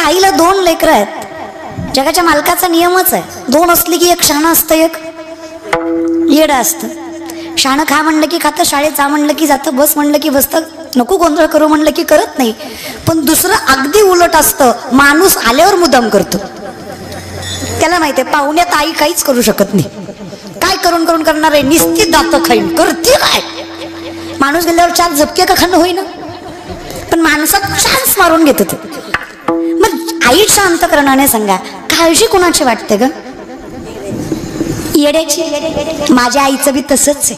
आईला 2 लेकरं आहेत. जगाच्या मालकाचा नियमच आहे, 2 असली की एक शहाणं असतं, एक येडं असतं. शहाणं खा म्हणलं की खातं, शाळेत जा म्हणलं की जातं, बस म्हणलं की बसतं, नको गोंधळ करू म्हणलं की करत नाही. पण दुसरं अगदी उलट असतं, माणूस आल्यावर मुद्दाम करतो. त्याला माहिती आहे पाहुण्यात आई काहीच करू शकत नाही. काय करून करून करणार आहे, निस्ती दात खाईन, करते काय. माणूस गेल्यावर 4 झपके का खाणं होईना, पण माणसात चान्स मारून घेत होते. मग आई शांत करणाने सांगा, काळजी कोणाची वाटते ग? येड्याची. माझ्या आईचं बी तसंच आहे.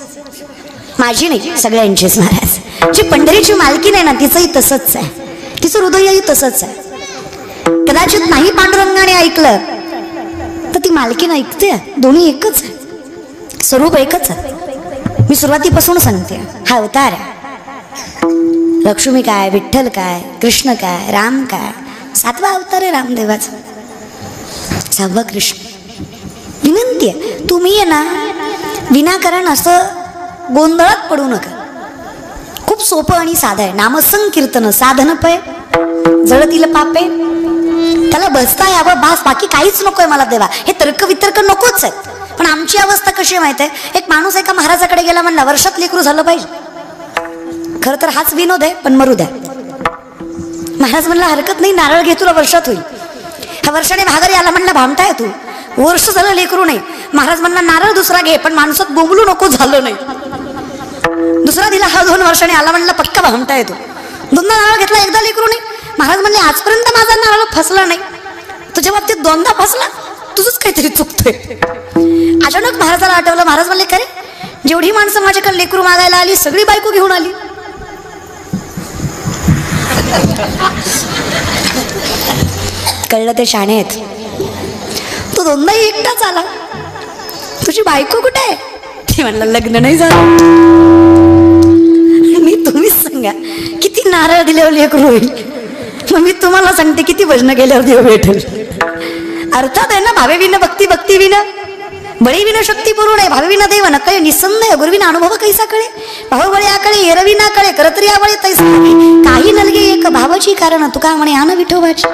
माझी नाही, सगळ्यांचीच महाराज. जी पंढरीची मालकी नाही ना, तिचंही तसंच आहे, तिचं हृदयही तसंच आहे. कदाचित नाही पांडुरंगाने ऐकलं तर ती मालकीन ऐकते. दोन्ही एकच आहे, स्वरूप एकच आहे. मी सुरुवातीपासून सांगते, हा अवतार आहे. लक्ष्मी काय, विठ्ठल काय, कृष्ण काय, राम काय. 7वा अवतार आहे रामदेवाचा, 6वा कृष्ण. विनंती आहे, तुम्ही आहे ना विनाकारण असं गोंधळात पडू नका. खूप सोपं आणि साधं आहे. नामसंकीर्तन साधन पय, जळतील पापे. त्याला बसता यावं बास, बाकी काहीच नकोय मला देवा. हे तर्क वितर्क नकोच आहेत. पण आमची अवस्था कशी आहे माहिती आहे, एक माणूस एका महाराजाकडे गेला म्हणला वर्षात लेकरू झालं पाहिजे. खरं तर हाच विनोद आहे, पण मरू द्या. महाराज म्हणला हरकत नाही, नारळ घे, तुला वर्षात होईल. ह्या वर्षाने भागारी आला म्हणला भामटाय तू, वर्ष झालं लेकरू नाही. महाराज म्हणला नारळ दुसरा घे, पण माणसात बोंबलू नको, झालं नाही. दुसरा दिला, हा 2 वर्षाने आला म्हणला पक्का भामटाय तू. 2दा नारळ घेतला, एकदा लेकरू नाही. महाराज म्हणले आजपर्यंत माझा नारळ फसला नाही, तुझ्या बाबतीत 2दा फसला, तुझंच काहीतरी चुकतंय. अचानक महाराजाला आठवलं. महाराज म्हणले खरे, जेवढी माणसं माझ्याकडे लेकरू मागायला आली सगळी बायको घेऊन आली. कळलं ते शाणे आहेत. तो 2दाही एकटाच आला. तुझी बायको कुठे आहे? ते म्हणलं लग्न नाही झालं. मी तुम्हीच सांगा किती नारळ दिल्यावर लेकरू होईल. मग मी तुम्हाला सांगते किती भजन केल्यावर देव भेटेल. अर्थात आहे ना, भावे विन भक्ती, भक्ती विन बळी विन शक्ती पुरू नये. भावे विना देव नकळे निसंदेह, गुरुविना अनुभव कैसा कळे. भाव बळी आकळे एरविना कळे, करतरी आवळे तैसा काही नलगे एक भावाची कारण तुका म्हणे आन विठोबाची.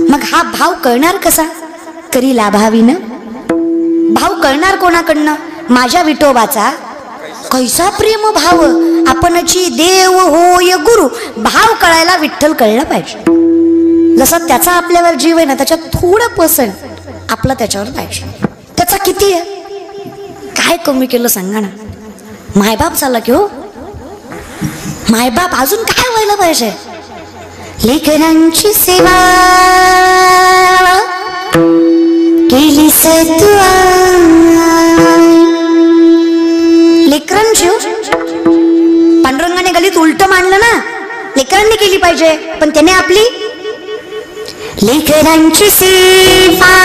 मग हा भाव कळणार कसा? करी लाभाविन. भाव कळणार कोणाकडनं? माझ्या विठोबाचा कैसा प्रेम भाव आपणची देव होय गुरु. भाव कळायला विठ्ठल कळला पाहिजे. जसं त्याचा आपल्यावर जीव आहे ना, त्याच्यात थोडं पर्सेंट आपलं त्याच्यावर पाहिजे. त्याचा किती आहे? काय कमी केलं सांगा ना. मायबाप झाला की हो, मायबाप अजून काय व्हायला पाहिजे? लेकरांची सेवा केली सत्वा. लेकरांची पांडुरंगाने गलीत उलट मांडलं ना, लेकरांनी केली पाहिजे. पण त्याने आपली लेकरांची सेवा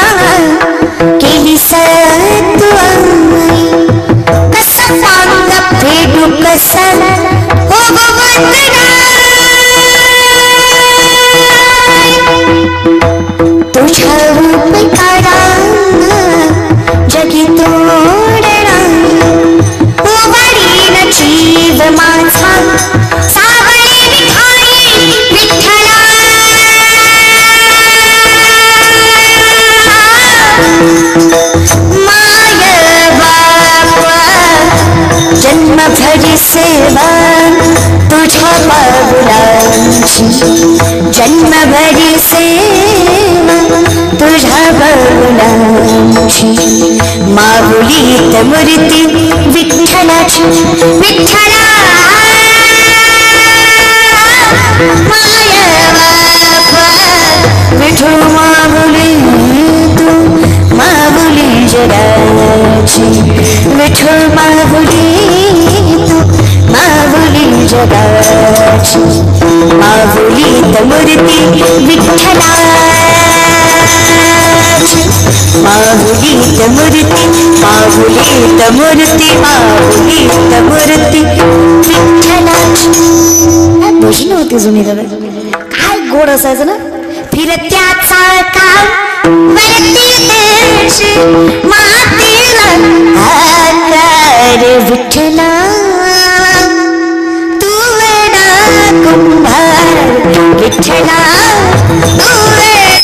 केली सत्वा. कसं पांग फेडू कसं हो वंदना. तुझ्या उपकारा जगी तोडणा. उभारीन जीव माझा सावळी विठाई विठ्ठला. माय बापा जन्मभरी सेवा तुझ्या बाबुलांची. जन्मभरी सेवा तुझ्या बाबुलांची. माऊलीत मूर्ती विठ्ठलाची विठ्ठला. माय बापा विठू माऊली तू माऊली जगाची. विठू माऊली तू माऊली जगाची. माऊलीत मूर्ती विठ्ठलाची. माऊलीत मूर्ती माऊलीत मूर्ती माऊलीत मूर्ती विठ्ठलाची. भजन होती जुनी दादा, काय गोड असायचं ना. फिरत्या चालकाव वरती देशी मातीला आकार विठ्ठला. तू वेडा कुंभार विठ्ठला. तू वेडा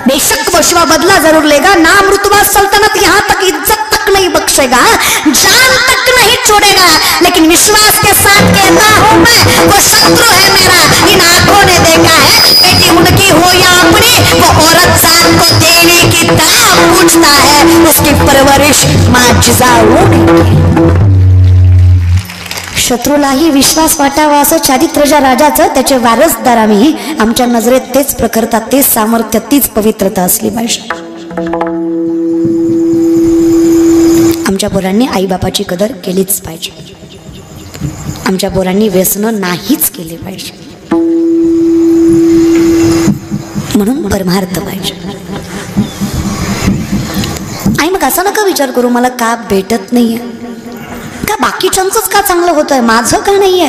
बेशक वशवा बदला जरूर लेगा, नाम रुतबा सल्तनत यहाँ तक इज्जत तक नहीं बख्शेगा, जान तक नहीं छोड़ेगा, लेकिन विश्वास के साथ कहता हूँ मैं, वो शत्रु है मेरा, इन आंखों ने देखा है, बेटी उनकी हो या अपनी, वो औरत जान को देने की तरह पूछता है, उसकी परवरिश माजिजा होगी। शत्रूलाही विश्वास वाटावा असं चारित्र्य राजाचं, त्याचे वारसदार आम्ही, आमच्या नजरेत तेच प्रखरता, तेच सामर्थ्य, तीच पवित्रता असली पाहिजे। आमच्या पोरांनी आईबापाची कदर केलीच पाहिजे, आमच्या पोरांनी व्यसनं नाहीच केले पाहिजे, म्हणून परमार्थ पाहिजे। आई मग असं नका विचार करू मला का भेटत नाहीये, का बाकीच्यांचंच का चांगलं होतंय, माझं का नाहीये?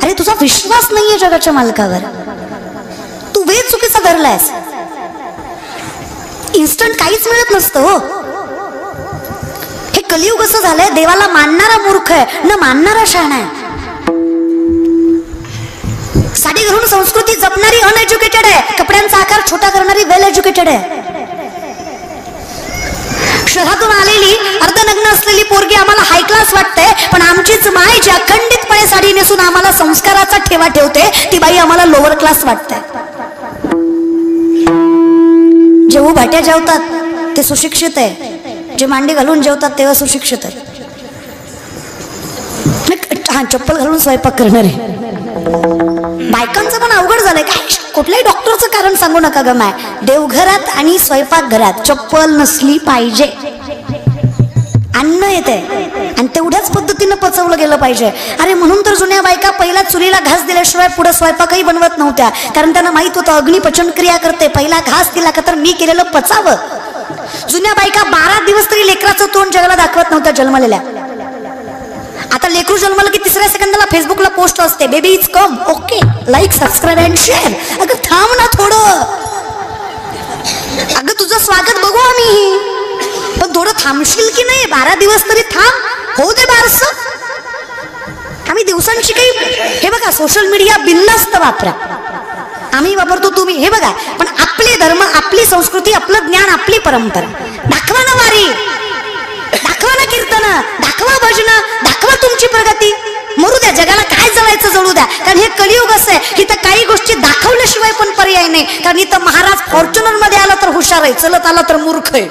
अरे तुझा विश्वास नाहीये जगाच्या मालकावर, तू वेद चुकीचा धरलायस। इन्स्टंट काहीच मिळत नसतं हो, हे कलियुग असं झालंय, देवाला मानणारा मूर्ख आहे, न मानणारा शहाणा आहे। साडी घालून संस्कृती जपणारी अनएज्युकेटेड आहे, कपड्यांचा आकार छोटा करणारी वेल एज्युकेटेड आहे। शहरातून आलेली अर्धनग्न असलेली पोरगी आम्हाला हाय क्लास वाटते, पण आमचीच माय जी अखंडितपणे साडी नेसून आम्हाला संस्काराचा ठेवा ठेवते, ती बाई आम्हाला लोअर क्लास वाटते। जे उभाट्या जेवतात ते सुशिक्षित आहे, जे मांडी घालून जेवतात तेव्हा सुशिक्षित आहे। हा चप्पल घालून स्वयंपाक करणारे बायकांचं पण अवघड झालंय, काय कुठल्याही डॉक्टरचं कारण सांगू नका ग माय, देवघरात आणि स्वयंपाकघरात चप्पल नसली पाहिजे, अन्न येते आणि तेवढ्याच पद्धतीनं पचवलं गेलं पाहिजे। अरे म्हणून तर जुन्या बायका पहिला चुलीला घास दिल्याशिवाय पुढे स्वयंपाकही बनवत नव्हत्या, कारण त्यांना माहित होतं अग्नी पचन क्रिया करते, पहिला घास दिला का तर मी केलेलं पचावं। जुन्या बायका 12 दिवस तरी लेकराचं तोंड जगाला दाखवत नव्हत्या जन्मलेल्या। आता लेकरू जन्मलं की 3ऱ्या सेकंदाला फेसबुकला पोस्ट असते, baby is come, okay like subscribe and share. अगं थांब ना थोडं, अगं तुझं स्वागत बघू आम्ही, पण थोडं थांबशील की नाही? 12 दिवस तरी थांब, होऊ दे बारस। आम्ही दिवसांची काही, हे बघा सोशल मीडिया बिनधास्त वापरा, आम्ही वापरतो तुम्ही, हे बघा, पण आपले धर्म, आपली संस्कृती, आपलं ज्ञान, आपली परंपरा दाखवा ना, वारी दाखवा ना, कीर्तन दाखवा, भजन दाखवा, तुमची प्रगती। मरू द्या, जगाला काय जळायचं जळू द्या, कारण हे कलियुग असं आहे, इथं काही गोष्टी दाखवल्याशिवाय पण पर्याय नाही, कारण इथं महाराज फॉर्च्युनर मध्ये आला तर हुशार आहे, चलत आला तर मूर्ख आहे।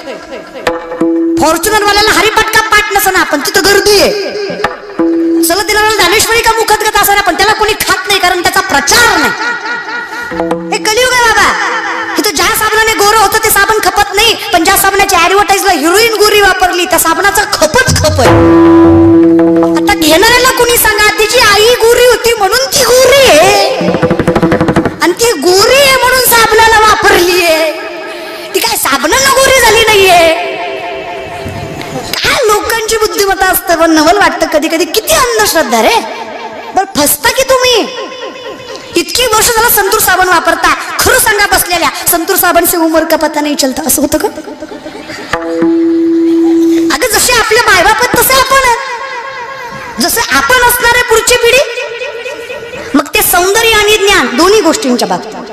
फॉर्च्युनर वाल्याला हरिपाठ का पाठ नसणार, पण तिथं गर्दी आहे, चलत दिला ज्ञानेश्वरी का मुखत गत असणार, पण त्याला कोणी खात नाही, कारण त्याचा प्रचार नाही। हे कलियुग आहे बाबा, इथं ज्या साबणाने गोरं होतं ते साबण खपत नाही, पण ज्या साबणाची ऍडव्हर्टाईजला हिरोईन गोरी वापरली त्या साबणाचा खपच खप आहे। आता घेणाऱ्याला कोणी सांगा, तिची आई गोरी होती म्हणून ती गोरी आहे, आणि ती गोरी आहे म्हणून साबणाला वापरली आहे, ती काय साबणाला गोरी झाली नाहीये। काय लोकांची बुद्धिमत्ता असते, पण नवल वाटतं कधी कधी, किती अंधश्रद्धा रे, बरं फसता की तुम्ही। इतकी वर्ष झालं संतूर साबण वापरता, खरं सांगा बसलेल्या, संतूर साबण से उमर का पता नाही चलता, असं होतं का? अगं जसे आपले मायबाप तसे आपण, जसे आपण असणारे पुढची पिढी, मग ते सौंदर्य आणि ज्ञान दोन्ही गोष्टींच्या बाबतीत